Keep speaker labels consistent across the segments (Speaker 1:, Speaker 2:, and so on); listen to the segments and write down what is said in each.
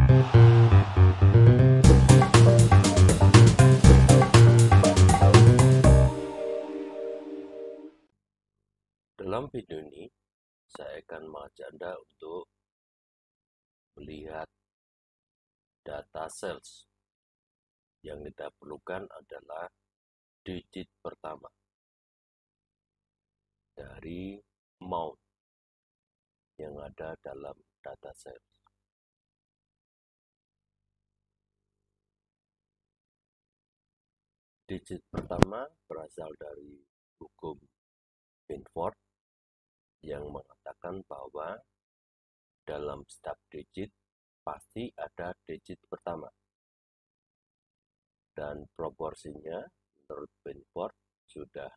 Speaker 1: Dalam video ini, saya akan mengajak Anda untuk melihat data sales. Yang kita perlukan adalah digit pertama dari amount yang ada dalam data sales. Digit pertama berasal dari hukum Binford yang mengatakan bahwa dalam setiap digit pasti ada digit pertama. Dan proporsinya menurut Binford sudah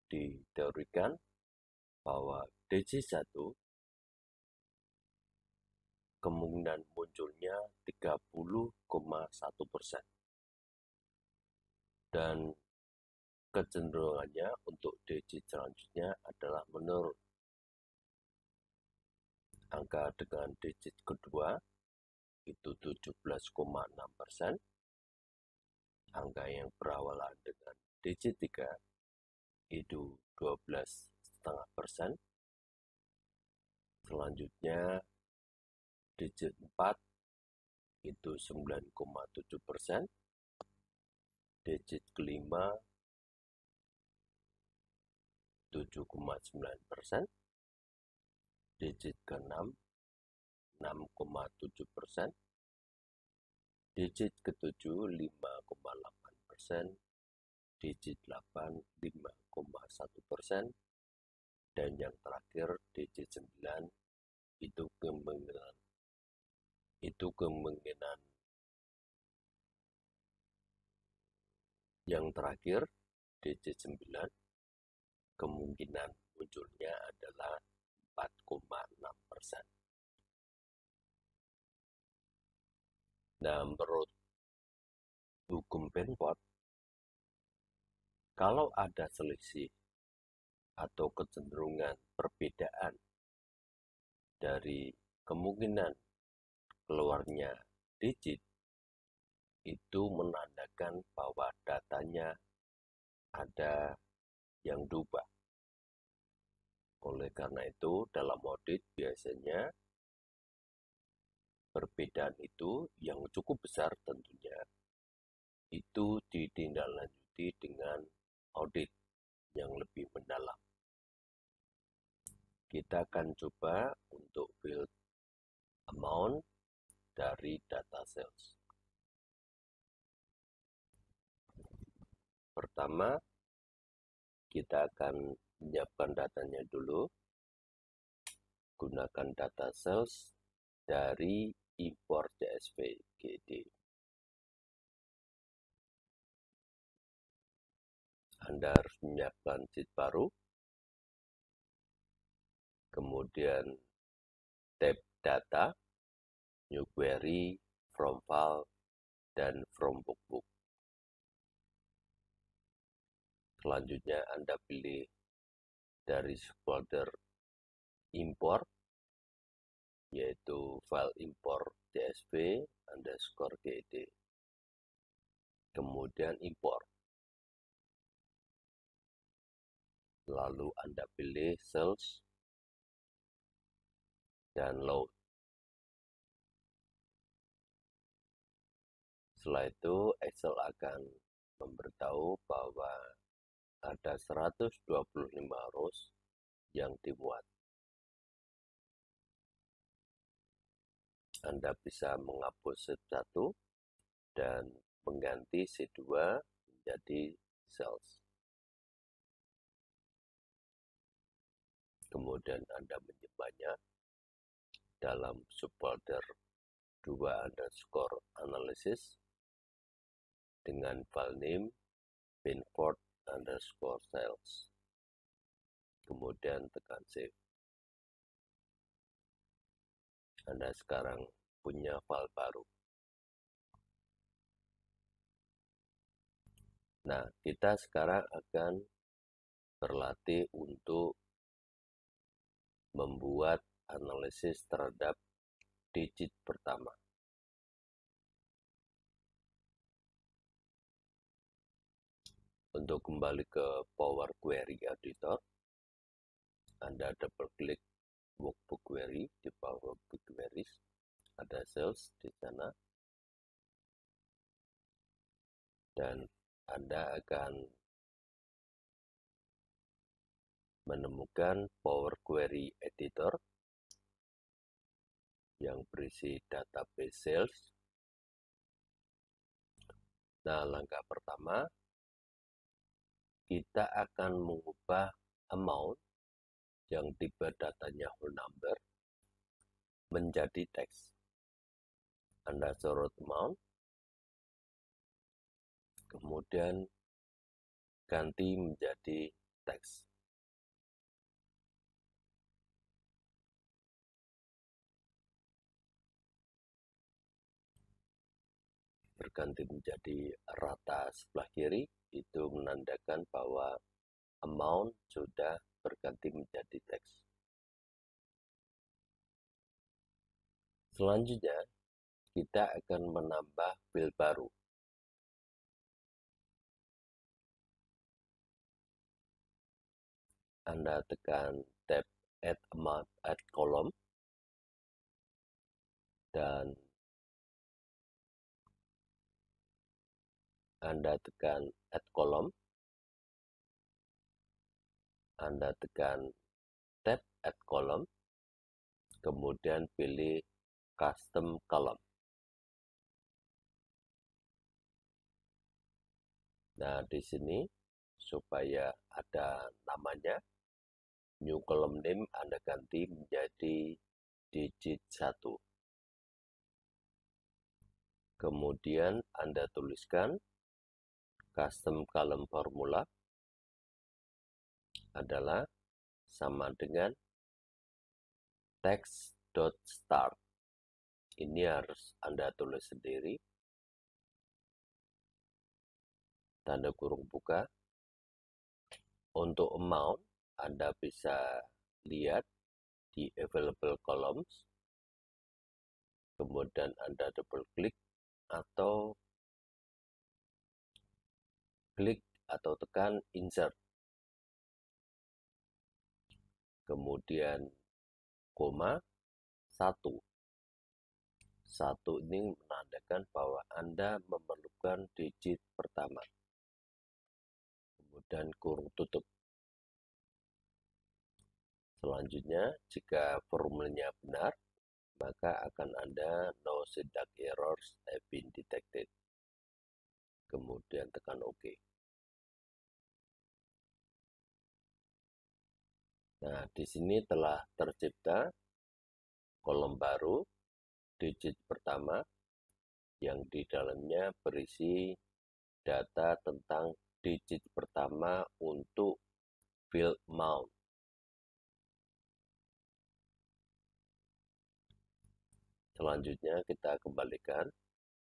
Speaker 1: diteorikan bahwa digit 1 kemungkinan munculnya 30,1%. Dan kecenderungannya untuk digit selanjutnya adalah menurun. Angka dengan digit kedua itu 17,6%. Angka yang berawalan dengan digit 3 itu 12,5%. Selanjutnya digit 4 itu 9,7%. Digit kelima 7,9%. Digit ke-6 6,7%. Digit ke-7 5,8%. Digit 8 5,1%. Dan yang terakhir digit 9 itu kemungkinan yang terakhir digit 9 kemungkinan munculnya adalah 4,6%. Nah, menurut hukum Binford, kalau ada selisih atau kecenderungan perbedaan dari kemungkinan keluarnya digit, itu menandakan bahwa datanya ada yang berubah. Oleh karena itu, dalam audit biasanya perbedaan itu yang cukup besar tentunya itu ditindaklanjuti dengan audit yang lebih mendalam. Kita akan coba untuk build amount dari data sales. Pertama, kita akan menyiapkan datanya dulu. Gunakan data sales dari import CSV GD. Anda harus menyiapkan sheet baru, kemudian tab data, new query, from file, dan from book. Selanjutnya Anda pilih dari folder import, yaitu file import CSV _GD. Kemudian import. Lalu Anda pilih sales dan load. Setelah itu Excel akan memberitahu bahwa ada 125 rows yang dimuat. Anda bisa menghapus sheet 1 dan mengganti sheet 2 menjadi sales. Kemudian Anda menyimpannya dalam subfolder 2_analysis dengan file name Binford_sales. Kemudian tekan save. Anda sekarang punya file baru. Nah, kita sekarang akan berlatih untuk membuat analisis terhadap digit pertama. Untuk kembali ke Power Query Editor, Anda double klik Workbook Query di Power Workbook Queries, ada sales di sana, dan Anda akan menemukan Power Query Editor yang berisi database sales. Nah, langkah pertama, kita akan mengubah amount yang tipe datanya whole number menjadi teks. Anda sorot amount, kemudian ganti menjadi teks. Berganti menjadi rata sebelah kiri, itu menandakan bahwa amount sudah berganti menjadi teks. Selanjutnya, kita akan menambah field baru. Anda tekan tab Add Amount, Add Column, dan Anda tekan Add Column. Anda tekan tab Add Column, kemudian pilih Custom Column. Nah, di sini supaya ada namanya, New Column Name Anda ganti menjadi digit 1. Kemudian Anda tuliskan Custom Column Formula adalah sama dengan text.start. Ini harus Anda tulis sendiri. Tanda kurung buka. Untuk amount, Anda bisa lihat di available columns. Kemudian Anda double klik atau klik atau tekan insert. Kemudian koma 1. 1 ini menandakan bahwa Anda memerlukan digit pertama. Kemudian kurung tutup. Selanjutnya, jika formulanya benar, maka akan ada no syntax errors have been detected. Kemudian tekan OK. Nah, di sini telah tercipta kolom baru, digit pertama, yang di dalamnya berisi data tentang digit pertama untuk field amount. Selanjutnya kita kembalikan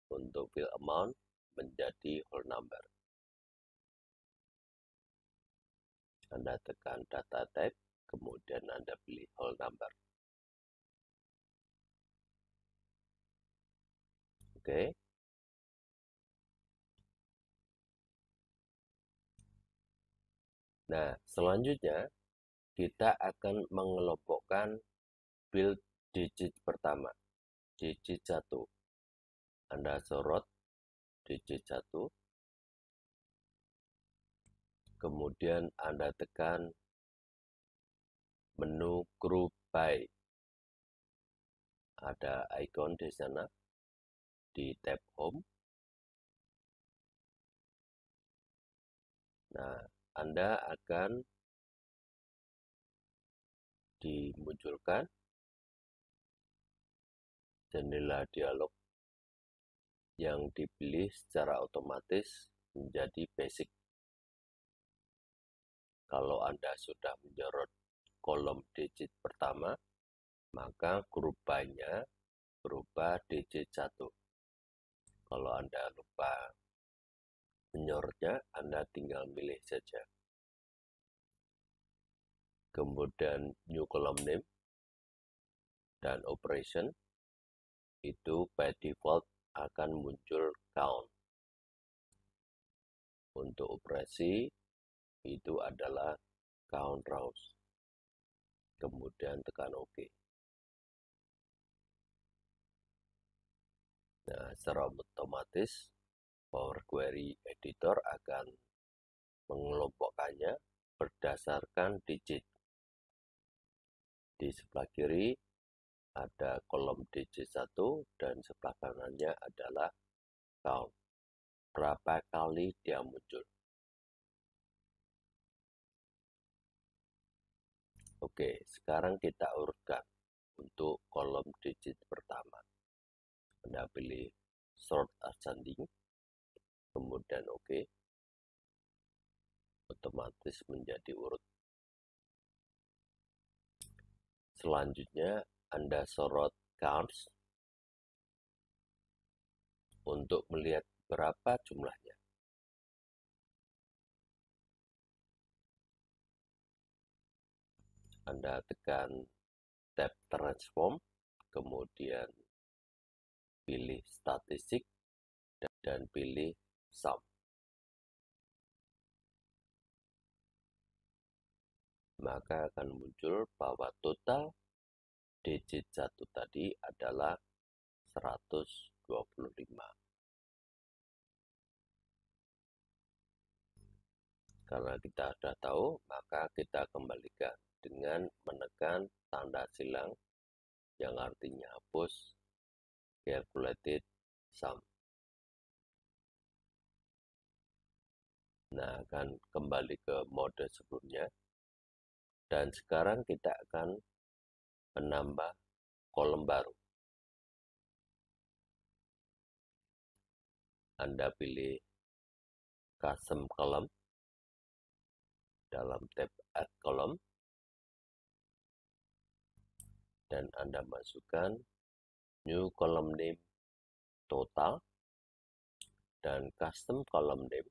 Speaker 1: untuk field amount menjadi whole number. Anda tekan data type, kemudian Anda pilih whole number. Oke. Nah, selanjutnya kita akan mengelompokkan field digit pertama, digit 1. Anda sorot digit 1, kemudian Anda tekan menu group by. Ada icon di sana di tab home. Nah, Anda akan dimunculkan jendela dialog yang dipilih secara otomatis menjadi basic. Kalau Anda sudah menyorot kolom digit pertama, maka grup by-nya berubah digit 1. Kalau Anda lupa menyorotnya, Anda tinggal milih saja. Kemudian new column name dan operation. itu by default akan muncul count. Untuk operasi itu adalah count rows. Kemudian tekan OK. Nah, secara otomatis Power Query Editor akan mengelompokkannya berdasarkan digit. Di sebelah kiri ada kolom digit 1 dan sebelah kanannya adalah count. Berapa kali dia muncul. Oke, sekarang kita urutkan untuk kolom digit pertama. Anda pilih Sort Ascending, kemudian OK. Otomatis menjadi urut. Selanjutnya, Anda sorot Counts untuk melihat berapa jumlahnya. Anda tekan tab Transform, kemudian pilih Statistik, dan pilih Sum. Maka akan muncul bahwa total digit 1 tadi adalah 125. Karena kita sudah tahu, maka kita kembalikan dengan menekan tanda silang yang artinya hapus calculated sum. Nah, akan kembali ke mode sebelumnya. Dan sekarang kita akan menambah kolom baru. Anda pilih Custom Column dalam tab Add Column, dan Anda masukkan New Column Name Total dan Custom Column Name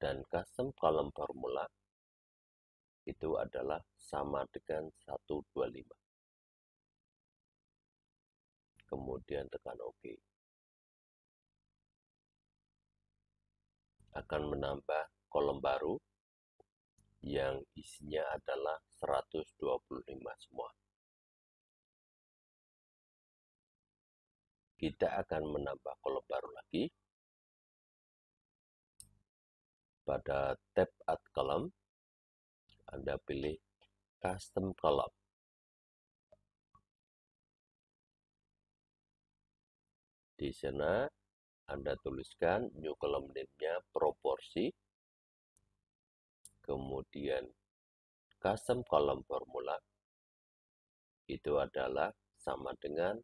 Speaker 1: dan Custom Column Formula itu adalah sama dengan 125. Kemudian tekan OK. Akan menambah kolom baru yang isinya adalah 125 semua. Kita akan menambah kolom baru lagi. Pada tab Add Column, Anda pilih Custom Column. Di sana Anda tuliskan new column name-nya proporsi, kemudian custom column formula itu adalah sama dengan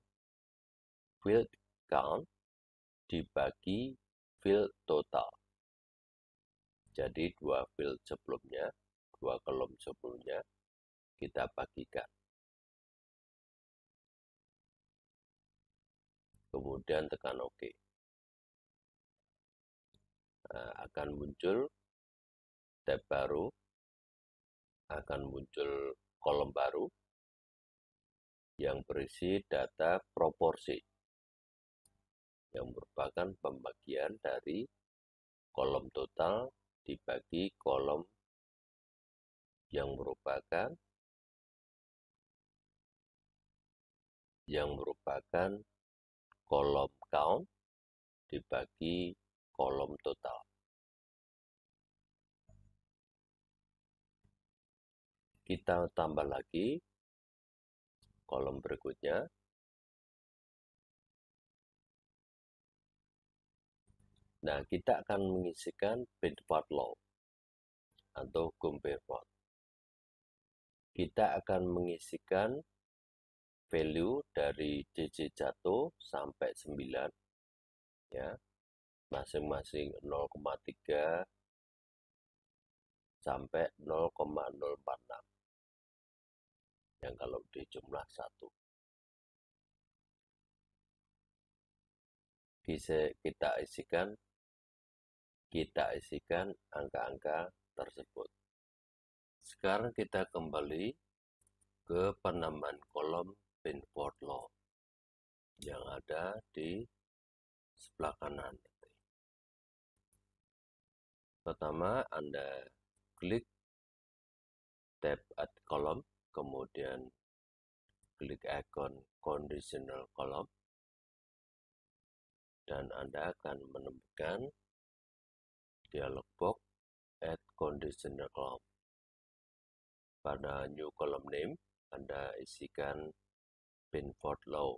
Speaker 1: field count dibagi field total. Jadi dua field sebelumnya, dua kolom sebelumnya kita bagikan. Kemudian tekan OK. Nah, akan muncul tab baru, akan muncul kolom baru yang berisi data proporsi, yang merupakan pembagian dari kolom total dibagi kolom yang merupakan kolom count dibagi kolom total. Kita tambah lagi kolom berikutnya. Nah, kita akan mengisikan Bedford Law atau Gumberford. Kita akan mengisikan value dari digit 1 sampai 9, ya, masing-masing 0,3 sampai 0,046, yang kalau di jumlah 1. Bisa kita isikan angka-angka tersebut. Sekarang kita kembali ke penambahan kolom Bedford Law. yang ada di sebelah kanan. Pertama, Anda klik tab Add Column, kemudian klik icon Conditional Column, dan Anda akan menemukan dialog box Add Conditional Column. Pada New Column Name, Anda isikan Binford Law.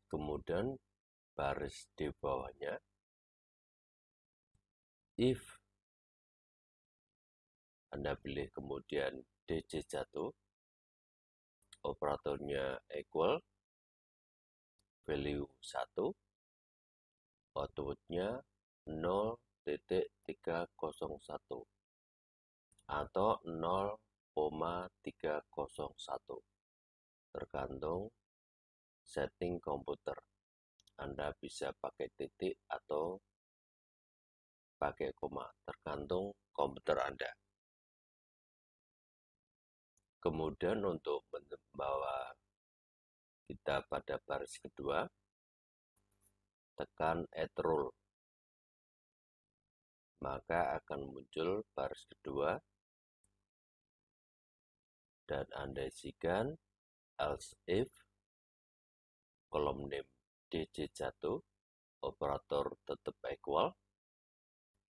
Speaker 1: Kemudian baris di bawahnya, if Anda pilih kemudian DJ1, operatornya equal, value 1, outputnya 0.301 atau 0,301, tergantung setting komputer. Anda bisa pakai titik atau pakai koma, tergantung komputer Anda. Kemudian untuk membawa kita pada baris kedua, tekan Add Rule. Maka akan muncul baris kedua, dan Anda isikan else if, kolom name DJ1, operator tetap equal,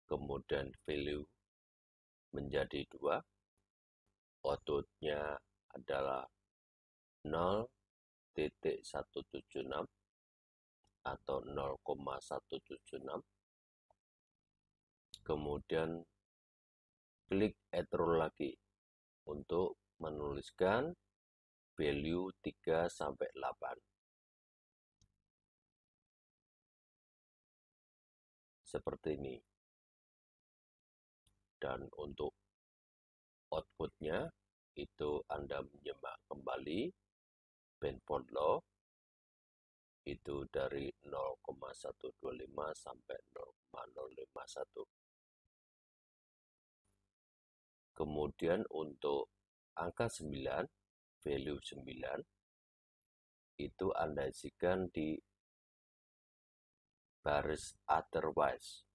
Speaker 1: kemudian value menjadi 2, outputnya adalah 0.176 atau 0,176, kemudian klik Add Rule lagi untuk menuliskan value 3-8. Seperti ini. Dan untuk outputnya, itu Anda menyimak kembali Binford Law, itu dari 0,125 sampai 0,051. Kemudian untuk angka 9, value 9, itu Anda isikan di baris otherwise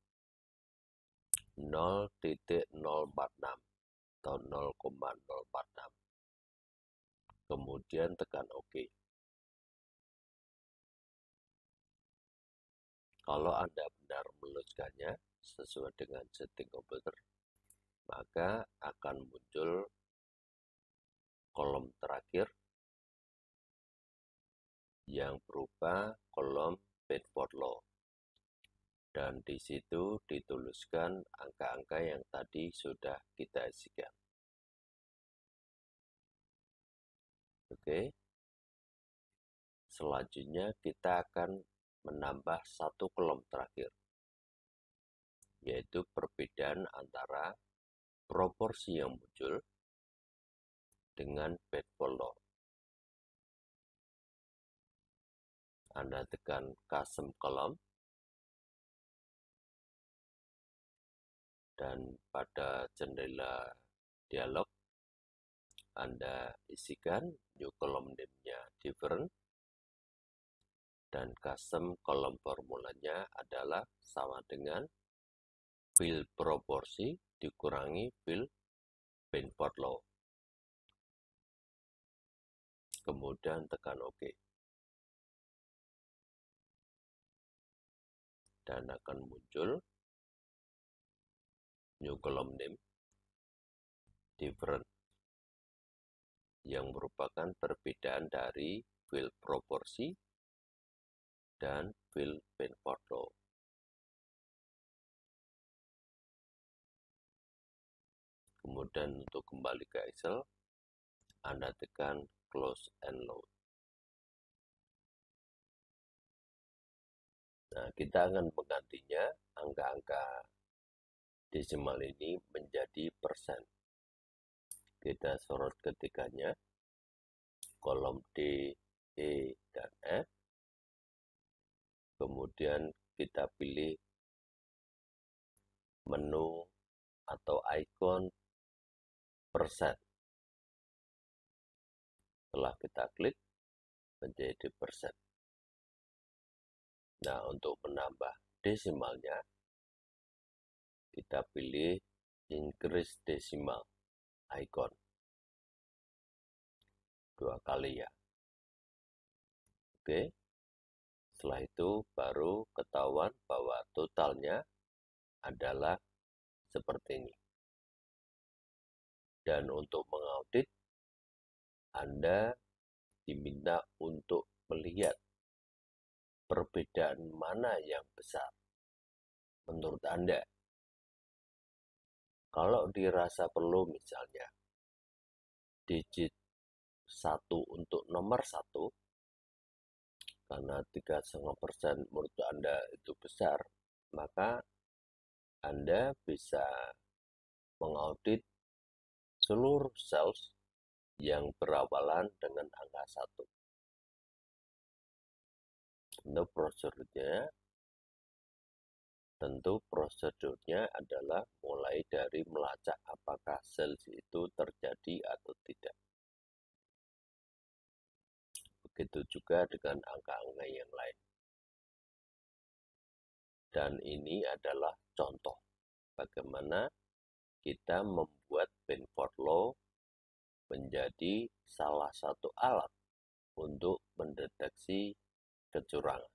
Speaker 1: 0.046 atau 0,046. Kemudian tekan OK. Kalau Anda benar menuliskannya sesuai dengan setting komputer, maka akan muncul kolom terakhir yang berupa kolom Binford Law. Dan di situ dituliskan angka-angka yang tadi sudah kita isikan. Oke. Selanjutnya kita akan menambah satu kolom terakhir, yaitu perbedaan antara proporsi yang muncul dengan Binford Law. Anda tekan Custom Column, dan pada jendela dialog Anda isikan new column name-nya different, dan custom kolom formulanya adalah sama dengan fill proporsi dikurangi fill Binford Law. Kemudian tekan OK. Dan akan muncul new column name different yang merupakan perbedaan dari fill proporsi dan fill Binford Law. Kemudian untuk kembali ke Excel, Anda tekan close and load. Nah, kita akan menggantinya angka-angka desimal ini menjadi persen. Kita sorot ketikanya, kolom D, E, dan F. Kemudian kita pilih menu atau ikon persen. Setelah kita klik, menjadi persen. Nah, untuk menambah desimalnya, kita pilih increase decimal icon 2 kali ya. Oke. Setelah itu baru ketahuan bahwa totalnya adalah seperti ini. Dan untuk mengaudit, Anda diminta untuk melihat perbedaan mana yang besar menurut Anda. Kalau dirasa perlu misalnya digit 1 untuk nomor 1, karena 3,5% menurut Anda itu besar, maka Anda bisa mengaudit seluruh sales yang berawalan dengan angka 1. Tentu prosedurnya adalah mulai dari melacak apakah sales itu terjadi atau tidak. Begitu juga dengan angka-angka yang lain. Dan ini adalah contoh bagaimana kita membuat Benford Law menjadi salah satu alat untuk mendeteksi kecurangan.